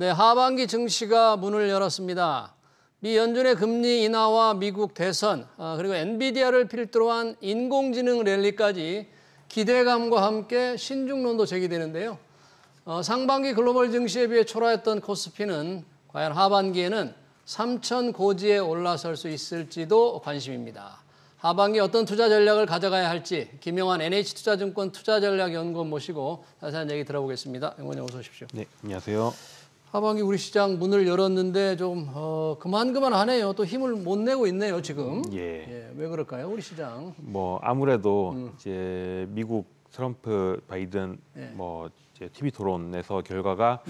네, 하반기 증시가 문을 열었습니다. 미 연준의 금리 인하와 미국 대선, 그리고 엔비디아를 필두로 한 인공지능 랠리까지 기대감과 함께 신중론도 제기되는데요. 상반기 글로벌 증시에 비해 초라했던 코스피는 과연 하반기에는 3천 고지에 올라설 수 있을지도 관심입니다. 하반기 어떤 투자 전략을 가져가야 할지 김영환 NH투자증권 투자전략연구원 모시고 자세한 얘기 들어보겠습니다. 연구원님 어서 오십시오. 네, 안녕하세요. 하반기 우리 시장 문을 열었는데 좀 그만하네요. 또 힘을 못 내고 있네요, 지금. 예, 왜 그럴까요, 우리 시장? 뭐 아무래도 이제 미국 트럼프 바이든 이제 TV 토론에서 결과가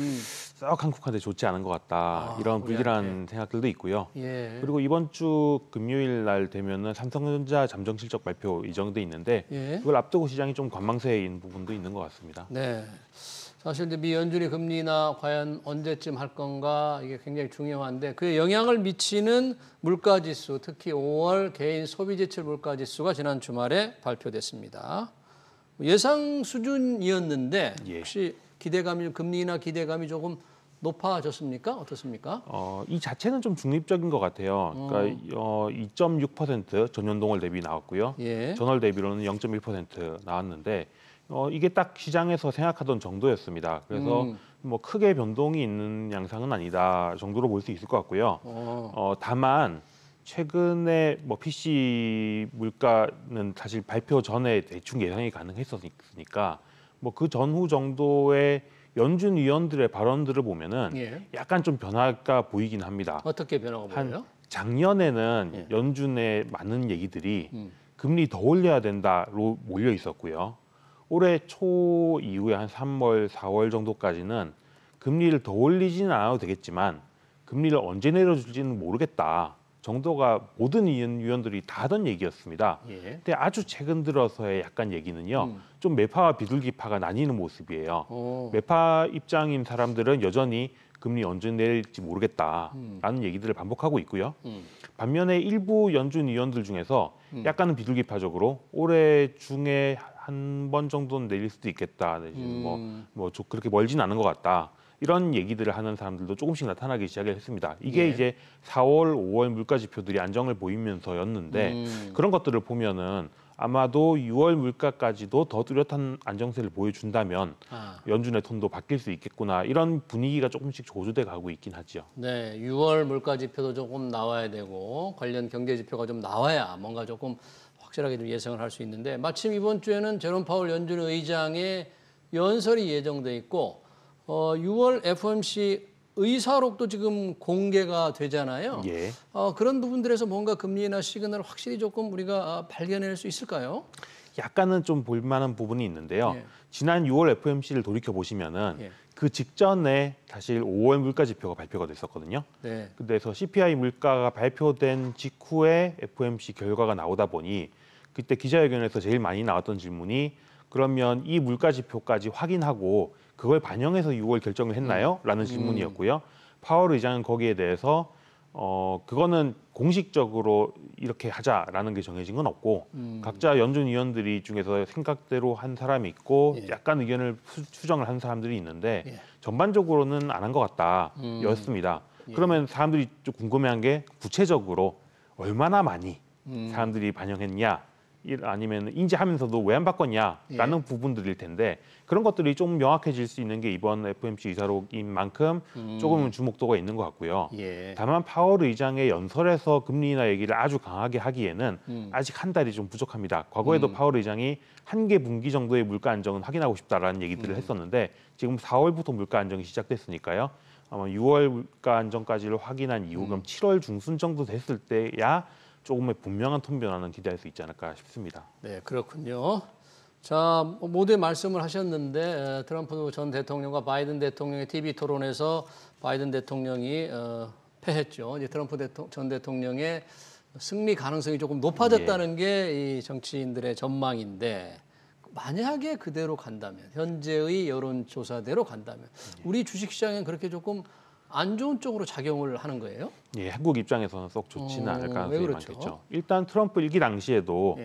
썩 한국한테 좋지 않은 것 같다. 이런 불길한 생각들도 있고요. 예. 그리고 이번 주 금요일 날 되면은 삼성전자 잠정 실적 발표 예정돼 있는데 그걸 앞두고 시장이 좀 관망세인 부분도 있는 것 같습니다. 네. 사실 이제 미 연준이 금리 인하 과연 언제쯤 할 건가 이게 굉장히 중요한데 그에 영향을 미치는 물가지수, 특히 5월 개인 소비지출 물가지수가 지난 주말에 발표됐습니다. 예상 수준이었는데 혹시 기대감이 금리 인하 기대감이 조금 높아졌습니까? 어떻습니까? 이 자체는 좀 중립적인 것 같아요. 그러니까 2.6% 전년동월 대비 나왔고요. 예. 전월 대비로는 0.1% 나왔는데 이게 딱 시장에서 생각하던 정도였습니다. 그래서 뭐 크게 변동이 있는 양상은 아니다 정도로 볼 수 있을 것 같고요. 다만 최근에 뭐 PC 물가는 사실 발표 전에 대충 예상이 가능했었으니까 뭐 그 전후 정도의 연준 위원들의 발언들을 보면은 약간 좀 변화가 보이긴 합니다. 어떻게 변화가 보여요? 작년에는 연준의 많은 얘기들이 금리 더 올려야 된다로 몰려 있었고요. 올해 초 이후에 한 3월, 4월 정도까지는 금리를 더 올리지는 않아도 되겠지만 금리를 언제 내려줄지는 모르겠다 정도가 모든 위원들이 다 하던 얘기였습니다. 근데 아주 최근 들어서의 약간 얘기는요. 좀 매파와 비둘기파가 나뉘는 모습이에요. 매파 입장인 사람들은 여전히 금리 언제 내릴지 모르겠다라는 얘기들을 반복하고 있고요. 반면에 일부 연준 위원들 중에서 약간은 비둘기파적으로 올해 중에 한 번 정도는 내릴 수도 있겠다. 그렇게 멀진 않은 것 같다. 이런 얘기들을 하는 사람들도 조금씩 나타나기 시작을 했습니다. 이게 이제 4월, 5월 물가 지표들이 안정을 보이면서였는데 그런 것들을 보면은 아마도 6월 물가까지도 더 뚜렷한 안정세를 보여준다면 연준의 톤도 바뀔 수 있겠구나. 이런 분위기가 조금씩 조조돼 가고 있긴 하죠. 네, 6월 물가 지표도 조금 나와야 되고 관련 경제 지표가 좀 나와야 뭔가 조금 확실하게 좀 예상을 할 수 있는데 마침 이번 주에는 제롬 파월 연준 의장의 연설이 예정돼 있고 6월 FOMC 의사록도 지금 공개가 되잖아요. 그런 부분들에서 뭔가 금리 인하 시그널을 확실히 조금 우리가 발견할 수 있을까요? 약간은 좀 볼만한 부분이 있는데요. 지난 6월 FOMC를 돌이켜 보시면은 그 직전에 사실 5월 물가 지표가 발표가 됐었거든요. 그래서 CPI 물가가 발표된 직후에 FOMC 결과가 나오다 보니 그때 기자회견에서 제일 많이 나왔던 질문이 그러면 이 물가 지표까지 확인하고 그걸 반영해서 6월 결정을 했나요? 라는 질문이었고요. 파월 의장은 거기에 대해서 그거는 공식적으로 이렇게 하자라는 게 정해진 건 없고 각자 연준 위원들이 중에서 생각대로 한 사람이 있고 약간 의견을 수정을 한 사람들이 있는데 전반적으로는 안 한 것 같다 였습니다. 그러면 사람들이 좀 궁금해한 게 구체적으로 얼마나 많이 사람들이 반영했냐 아니면 인지하면서도 왜 안 바꿨냐라는 부분들일 텐데 그런 것들이 좀 명확해질 수 있는 게 이번 FOMC 의사록인 만큼 조금은 주목도가 있는 것 같고요. 다만 파월 의장의 연설에서 금리 인하 얘기를 아주 강하게 하기에는 아직 한 달이 좀 부족합니다. 과거에도 파월 의장이 한 개 분기 정도의 물가 안정은 확인하고 싶다라는 얘기들을 했었는데 지금 4월부터 물가 안정이 시작됐으니까요. 아마 6월 물가 안정까지를 확인한 이후 그럼 7월 중순 정도 됐을 때야 조금의 분명한 톤 변화는 기대할 수 있지 않을까 싶습니다. 네, 그렇군요. 자, 모두의 말씀을 하셨는데 트럼프 전 대통령과 바이든 대통령의 TV 토론에서 바이든 대통령이 패했죠. 이제 트럼프 전 대통령의 승리 가능성이 조금 높아졌다는 게 이 정치인들의 전망인데 만약에 그대로 간다면 현재의 여론조사대로 간다면 우리 주식시장엔 그렇게 조금 안 좋은 쪽으로 작용을 하는 거예요? 한국 입장에서는 썩 좋지는 않을 가능성이 많겠죠. 일단 트럼프 일기 당시에도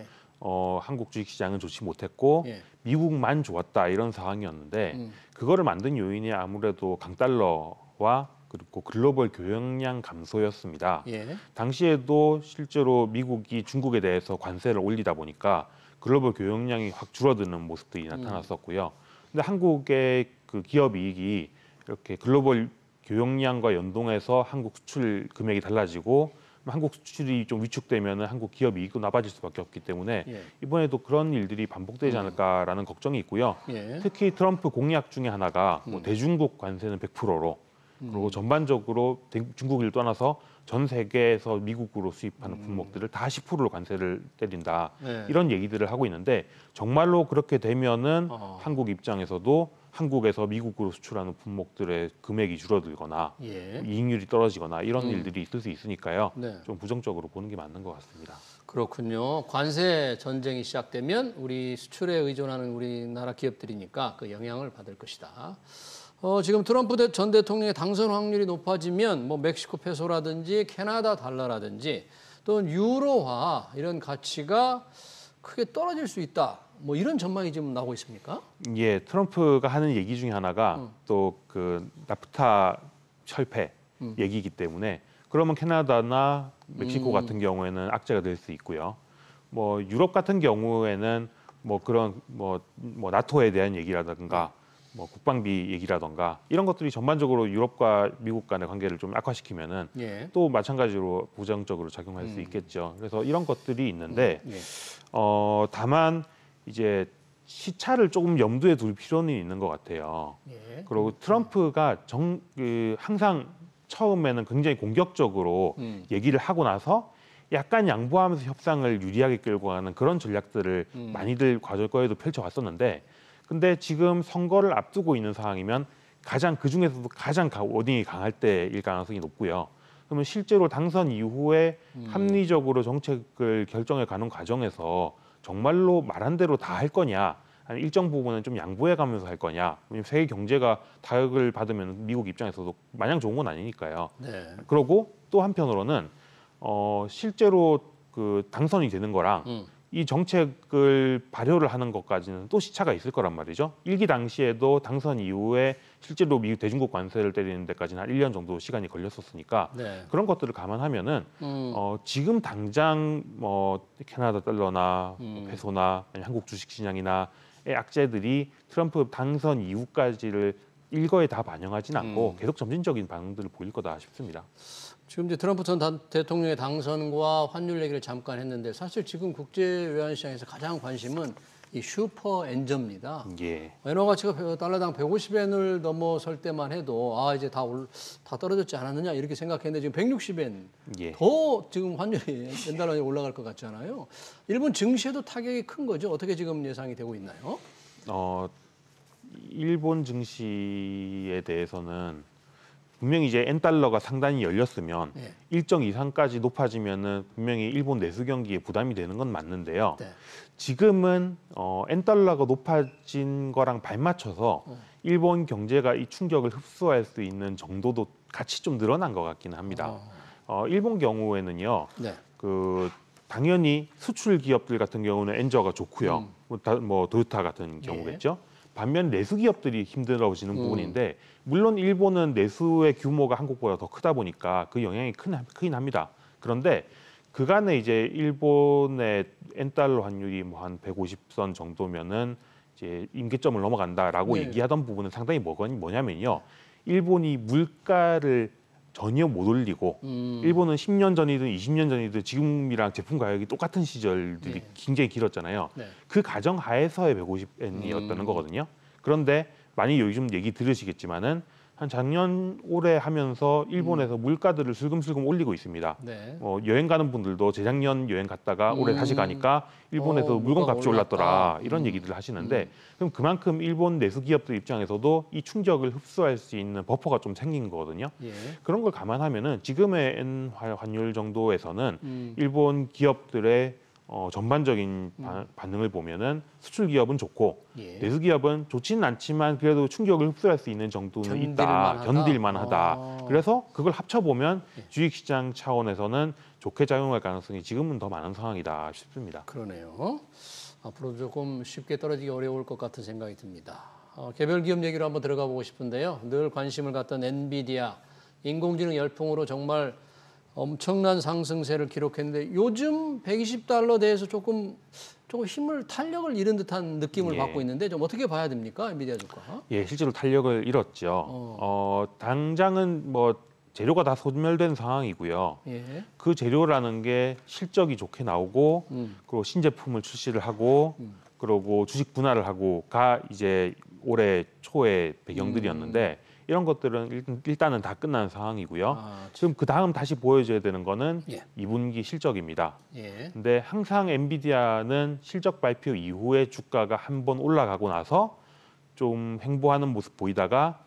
한국 주식시장은 좋지 못했고 예. 미국만 좋았다 이런 상황이었는데 그거를 만든 요인이 아무래도 강달러와 그리고 글로벌 교역량 감소였습니다. 예. 당시에도 실제로 미국이 중국에 대해서 관세를 올리다 보니까 글로벌 교역량이 확 줄어드는 모습들이 나타났었고요. 근데 한국의 그 기업 이익이 이렇게 글로벌 교역량과 연동해서 한국 수출 금액이 달라지고 한국 수출이 좀 위축되면 한국 기업 이익도 나빠질 수밖에 없기 때문에 예. 이번에도 그런 일들이 반복되지 않을까라는 걱정이 있고요. 예. 특히 트럼프 공약 중에 하나가 뭐 대중국 관세는 100%로 그리고 전반적으로 중국을 떠나서 전 세계에서 미국으로 수입하는 품목들을 다 10%로 관세를 때린다. 네. 이런 얘기들을 하고 있는데 정말로 그렇게 되면은 한국 입장에서도 한국에서 미국으로 수출하는 품목들의 금액이 줄어들거나 예. 이익률이 떨어지거나 이런 일들이 있을 수 있으니까요. 네. 좀 부정적으로 보는 게 맞는 것 같습니다. 그렇군요. 관세 전쟁이 시작되면 우리 수출에 의존하는 우리나라 기업들이니까 그 영향을 받을 것이다. 지금 트럼프 전 대통령의 당선 확률이 높아지면 뭐 멕시코 페소라든지 캐나다 달러라든지 또는 유로화 이런 가치가 크게 떨어질 수 있다. 뭐 이런 전망이 지금 나오고 있습니까? 예, 트럼프가 하는 얘기 중에 하나가 또 그 나프타 철폐 얘기이기 때문에 그러면 캐나다나 멕시코 같은 경우에는 악재가 될 수 있고요. 뭐 유럽 같은 경우에는 뭐 그런 뭐 나토에 대한 얘기라든가 뭐 국방비 얘기라던가 이런 것들이 전반적으로 유럽과 미국 간의 관계를 좀 악화시키면은 예. 또 마찬가지로 부정적으로 작용할 수 있겠죠. 그래서 이런 것들이 있는데 예. 다만 이제 시차를 조금 염두에 둘 필요는 있는 것 같아요. 예. 그리고 트럼프가 항상 처음에는 굉장히 공격적으로 얘기를 하고 나서 약간 양보하면서 협상을 유리하게 끌고 가는 그런 전략들을 많이들 과거에도 펼쳐왔었는데 근데 지금 선거를 앞두고 있는 상황이면 그 중에서도 가장 워딩이 강할 때일 가능성이 높고요. 그러면 실제로 당선 이후에 합리적으로 정책을 결정해 가는 과정에서 정말로 말한 대로 다 할 거냐, 아니 일정 부분은 좀 양보해 가면서 할 거냐. 세계 경제가 타격을 받으면 미국 입장에서도 마냥 좋은 건 아니니까요. 네. 그리고 또 한편으로는 실제로 그 당선이 되는 거랑 이 정책을 발효를 하는 것까지는 또 시차가 있을 거란 말이죠. 일기 당시에도 당선 이후에 실제로 미국 대중국 관세를 때리는 데까지는 한 1년 정도 시간이 걸렸었으니까 네. 그런 것들을 감안하면은 지금 당장 캐나다 달러나 페소나 아니 한국 주식 시장이나의 악재들이 트럼프 당선 이후까지를 일거에 다 반영하진 않고 계속 점진적인 반응들을 보일 거다 싶습니다. 지금 이제 트럼프 전 대통령의 당선과 환율 얘기를 잠깐 했는데 사실 지금 국제 외환시장에서 가장 관심은 이 슈퍼 엔저입니다. 예. 엔화 가치가 달러당 150엔을 넘어설 때만 해도 이제 다 떨어졌지 않았느냐 이렇게 생각했는데 지금 160엔 예. 더 지금 환율이 엔달러에 올라갈 것 같잖아요. 일본 증시에도 타격이 큰 거죠. 어떻게 지금 예상이 되고 있나요? 일본 증시에 대해서는 분명히 이제 엔달러가 상단이 열렸으면 네. 일정 이상까지 높아지면은 분명히 일본 내수 경기에 부담이 되는 건 맞는데요. 네. 지금은 엔달러가 높아진 거랑 발맞춰서 일본 경제가 이 충격을 흡수할 수 있는 정도도 같이 좀 늘어난 것 같기는 합니다. 일본 경우에는요. 네. 당연히 수출 기업들 같은 경우는 엔저가 좋고요. 뭐 토요타 같은 경우겠죠. 반면 내수 기업들이 힘들어지는 부분인데 물론 일본은 내수의 규모가 한국보다 더 크다 보니까 그 영향이 크긴 합니다. 그런데 그간에 이제 일본의 엔달러 환율이 뭐 한 150선 정도면은 이제 임계점을 넘어간다라고 얘기하던 부분은 상당히 뭐냐면요. 일본이 물가를 전혀 못 올리고 일본은 10년 전이든 20년 전이든 지금이랑 제품 가격이 똑같은 시절들이 굉장히 길었잖아요. 네. 그 가정 하에서의 150엔이었다는 거거든요. 그런데 많이 요즘 얘기 들으시겠지만은 한 작년 올해 하면서 일본에서 물가들을 슬금슬금 올리고 있습니다. 네. 여행 가는 분들도 재작년 여행 갔다가 올해 다시 가니까 일본에서 물건값이 올랐더라 이런 얘기들을 하시는데 그럼 그만큼 일본 내수 기업들 입장에서도 이 충격을 흡수할 수 있는 버퍼가 좀 생긴 거거든요. 예. 그런 걸 감안하면은 지금의 엔 환율 정도에서는 일본 기업들의 전반적인 반응을 보면은 수출 기업은 좋고 내수 기업은 좋지는 않지만 그래도 충격을 흡수할 수 있는 정도는 있다, 견딜만하다 그래서 그걸 합쳐보면 주식시장 차원에서는 좋게 작용할 가능성이 지금은 더 많은 상황이다 싶습니다. 그러네요. 앞으로 조금 쉽게 떨어지기 어려울 것 같은 생각이 듭니다. 개별 기업 얘기로 한번 들어가 보고 싶은데요. 늘 관심을 갖던 엔비디아, 인공지능 열풍으로 정말 엄청난 상승세를 기록했는데 요즘 120달러대에서 조금 탄력을 잃은 듯한 느낌을 받고 있는데 좀 어떻게 봐야 됩니까? 엔비디아 주가? 예, 실제로 탄력을 잃었죠. 당장은 뭐 재료가 다 소멸된 상황이고요. 예. 그 재료라는 게 실적이 좋게 나오고 그리고 신제품을 출시를 하고 그리고 주식 분할을 하고가 이제 올해 초의 배경들이었는데 이런 것들은 일단은 다 끝난 상황이고요. 지금 그 다음 다시 보여줘야 되는 거는 2분기 실적입니다. 근데 항상 엔비디아는 실적 발표 이후에 주가가 한번 올라가고 나서 좀 횡보하는 모습 보이다가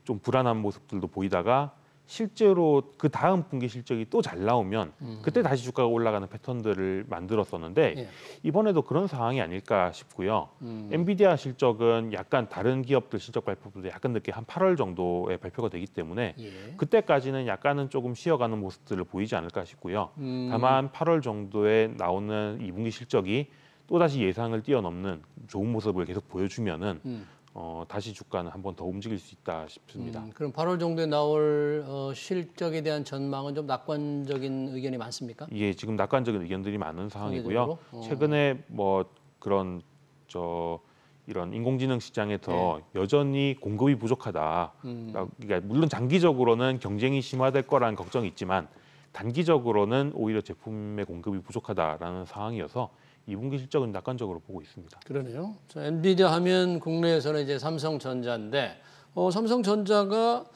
좀 불안한 모습들도 보이다가 실제로 그 다음 분기 실적이 또 잘 나오면 그때 다시 주가가 올라가는 패턴들을 만들었었는데 이번에도 그런 상황이 아닐까 싶고요. 엔비디아 실적은 약간 다른 기업들 실적 발표보다 약간 늦게 한 8월 정도에 발표가 되기 때문에 그때까지는 약간은 조금 쉬어가는 모습들을 보이지 않을까 싶고요. 다만 8월 정도에 나오는 2분기 실적이 또다시 예상을 뛰어넘는 좋은 모습을 계속 보여주면은 다시 주가는 한 번 더 움직일 수 있다 싶습니다. 그럼 8월 정도에 나올 실적에 대한 전망은 좀 낙관적인 의견이 많습니까? 예, 지금 낙관적인 의견들이 많은 상황이고요. 최근에 뭐 그런 이런 인공지능 시장에서 여전히 공급이 부족하다. 그러니까 물론 장기적으로는 경쟁이 심화될 거라는 걱정이 있지만 단기적으로는 오히려 제품의 공급이 부족하다라는 상황이어서 2분기 실적은 낙관적으로 보고 있습니다. 그러네요. 자, 엔비디아 하면 국내에서는 이제 삼성전자인데 삼성전자가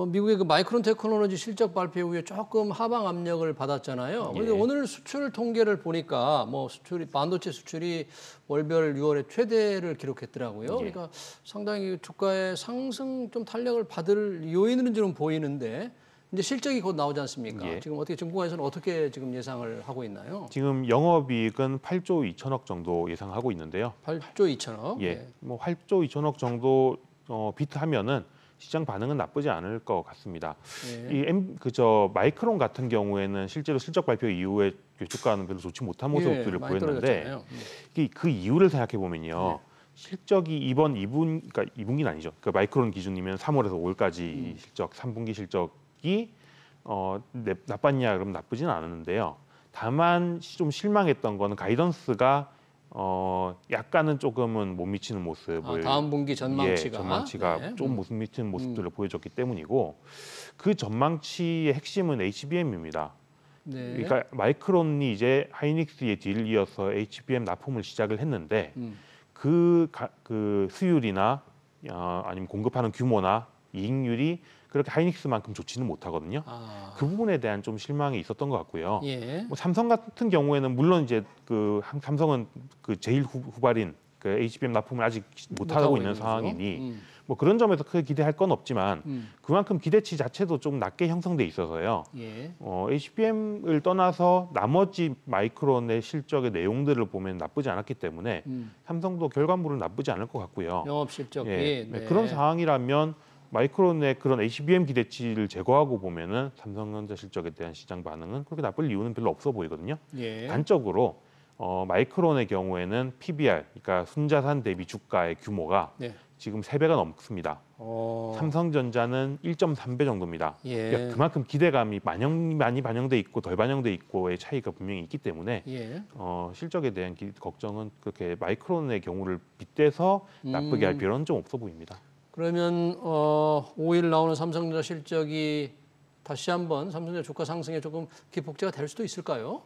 미국의 그 마이크론 테크놀로지 실적 발표 이후에 조금 하방 압력을 받았잖아요. 그런데 오늘 수출 통계를 보니까 뭐 반도체 수출이 월별 6월에 최대를 기록했더라고요. 그러니까 상당히 주가의 상승 좀 탄력을 받을 요인은 좀 보이는데 이제 실적이 곧 나오지 않습니까? 지금 어떻게 정부에서는 어떻게 지금 예상을 하고 있나요? 지금 영업이익은 8조 2천억 정도 예상하고 있는데요. 8조 2천억? 예, 뭐 8조 2천억 정도 비트하면은 시장 반응은 나쁘지 않을 것 같습니다. 마이크론 같은 경우에는 실제로 실적 발표 이후에 주가는 별로 좋지 못한 모습들을 보였는데 그 이유를 생각해 보면요. 실적이 이번 2분, 그러니까 2분기는 아니죠. 그러니까 마이크론 기준이면 3월에서 5월까지 실적, 3분기 실적이 나빴냐 그러면 나쁘지는 않았는데요. 다만 좀 실망했던 거는 가이던스가 약간은 조금은 못 미치는 모습을 다음 분기 전망치가 좀 못 미치는 모습들을 보여줬기 때문이고 그 전망치의 핵심은 HBM입니다. 그러니까 마이크론이 이제 하이닉스의 뒤를 이어서 HBM 납품을 시작을 했는데 그 수율이나 아니면 공급하는 규모나 이익률이 그렇게 하이닉스만큼 좋지는 못하거든요. 그 부분에 대한 좀 실망이 있었던 것 같고요. 뭐 삼성 같은 경우에는 물론 이제 삼성은 그 제일 후발인 그 HBM 납품을 아직 못하고 있는 상황이니 뭐 그런 점에서 크게 기대할 건 없지만 그만큼 기대치 자체도 좀 낮게 형성돼 있어서요. HBM을 떠나서 나머지 마이크론의 실적의 내용들을 보면 나쁘지 않았기 때문에 삼성도 결과물은 나쁘지 않을 것 같고요. 영업 실적이 그런 상황이라면 마이크론의 그런 HBM 기대치를 제거하고 보면은 삼성전자 실적에 대한 시장 반응은 그렇게 나쁠 이유는 별로 없어 보이거든요. 단적으로 마이크론의 경우에는 PBR, 그러니까 순자산 대비 주가의 규모가 지금 3배가 넘습니다. 삼성전자는 1.3배 정도입니다. 그러니까 그만큼 기대감이 많이 반영돼 있고 덜 반영돼 있고의 차이가 분명히 있기 때문에 실적에 대한 걱정은 그렇게 마이크론의 경우를 빗대서 나쁘게 할 필요는 좀 없어 보입니다. 그러면 5일 나오는 삼성전자 실적이 다시 한번 삼성전자 주가 상승에 조금 기폭제가 될 수도 있을까요?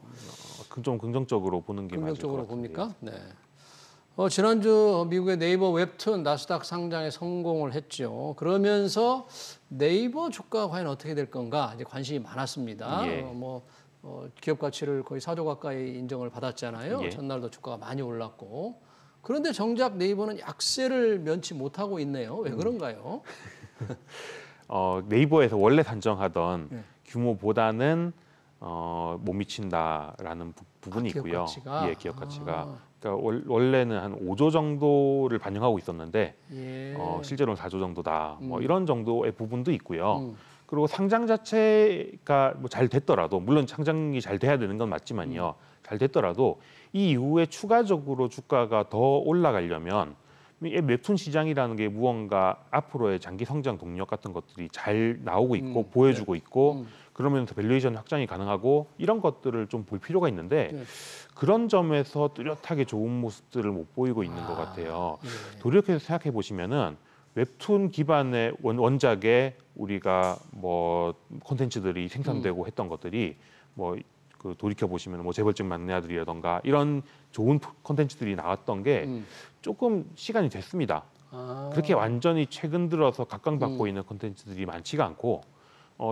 좀 긍정적으로 보는 게 맞을 것 같은데요. 봅니까? 네. 지난주 미국의 네이버 웹툰 나스닥 상장에 성공을 했죠. 그러면서 네이버 주가 과연 어떻게 될 건가 이제 관심이 많았습니다. 기업 가치를 거의 4조 가까이 인정을 받았잖아요. 전날도 주가가 많이 올랐고. 그런데 정작 네이버는 약세를 면치 못하고 있네요. 왜 그런가요? 네이버에서 원래 산정하던 규모보다는 못 미친다라는 부분이 있고요. 기업 가치가. 그러니까 원래는 한 5조 정도를 반영하고 있었는데 실제로는 4조 정도다. 뭐 이런 정도의 부분도 있고요. 그리고 상장 자체가 뭐 잘 됐더라도 물론 상장이 잘 돼야 되는 건 맞지만요. 잘 됐더라도 이 이후에 추가적으로 주가가 더 올라가려면 이 웹툰 시장이라는 게 무언가 앞으로의 장기 성장 동력 같은 것들이 잘 나오고 있고 보여주고 있고 그러면서 밸류에이션 확장이 가능하고 이런 것들을 좀 볼 필요가 있는데 그런 점에서 뚜렷하게 좋은 모습들을 못 보이고 있는 것 같아요. 돌이켜서 생각해 보시면은 웹툰 기반의 원작에 우리가 뭐 콘텐츠들이 생산되고 했던 것들이 뭐 그 돌이켜 보시면 뭐 재벌집 막내 아들이라던가 이런 좋은 콘텐츠들이 나왔던 게 조금 시간이 됐습니다. 그렇게 완전히 최근 들어서 각광받고 있는 콘텐츠들이 많지가 않고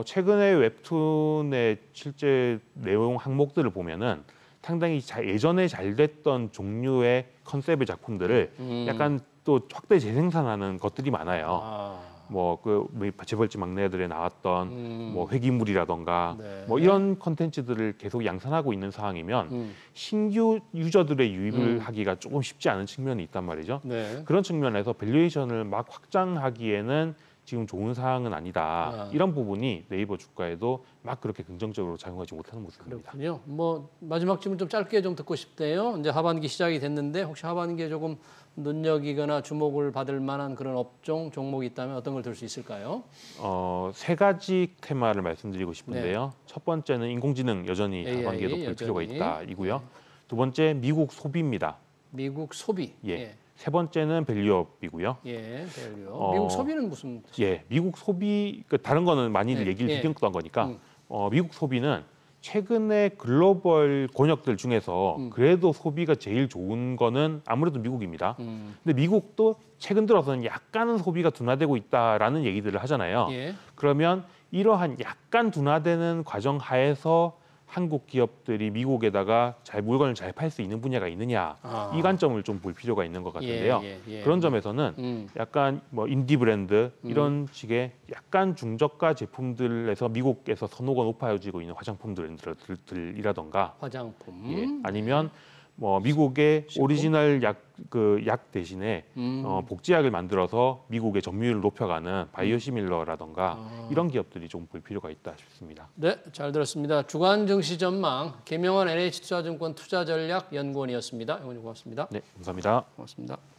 최근에 웹툰의 실제 내용 항목들을 보면은 상당히 예전에 잘 됐던 종류의 컨셉의 작품들을 약간 또 확대 재생산하는 것들이 많아요. 뭐 그 재벌집 막내들에 나왔던 뭐 회기물이라던가 뭐 이런 컨텐츠들을 계속 양산하고 있는 상황이면 신규 유저들의 유입을 하기가 조금 쉽지 않은 측면이 있단 말이죠. 그런 측면에서 밸류에이션을 막 확장하기에는 지금 좋은 상황은 아니다. 이런 부분이 네이버 주가에도 막 그렇게 긍정적으로 작용하지 못하는 모습입니다. 그렇군요. 뭐 마지막 질문 좀 짧게 좀 듣고 싶대요. 이제 하반기 시작이 됐는데 혹시 하반기에 조금 눈여기거나 주목을 받을 만한 그런 업종 종목이 있다면 어떤 걸 들 수 있을까요? 세 가지 테마를 말씀드리고 싶은데요. 첫 번째는 인공지능 여전히 하반기에도 볼 필요가 있다이고요. 두 번째 미국 소비입니다. 미국 소비. 세 번째는 밸류업이고요. 밸류업. 미국 소비는 무슨 뜻이에요? 미국 소비 다른 거는 많이 얘기를 드렸던 거니까 미국 소비는 최근에 글로벌 권역들 중에서 그래도 소비가 제일 좋은 거는 아무래도 미국입니다. 근데 미국도 최근 들어서는 약간은 소비가 둔화되고 있다라는 얘기들을 하잖아요. 그러면 이러한 약간 둔화되는 과정 하에서 한국 기업들이 미국에다가 물건을 잘 팔 수 있는 분야가 있느냐 이 관점을 좀 볼 필요가 있는 것 같은데요. 그런 점에서는 약간 뭐 인디 브랜드 이런 식의 약간 중저가 제품들에서 미국에서 선호가 높아지고 있는 화장품 브랜드들이라던가 화장품 아니면 뭐 미국의 오리지널 약 대신에 복제약을 만들어서 미국의 점유율을 높여가는 바이오시밀러라던가 이런 기업들이 좀 볼 필요가 있다 싶습니다. 네, 잘 들었습니다. 주간 증시 전망 김영환 NH투자증권 투자전략연구원이었습니다. 연구원님 고맙습니다. 네, 감사합니다. 고맙습니다.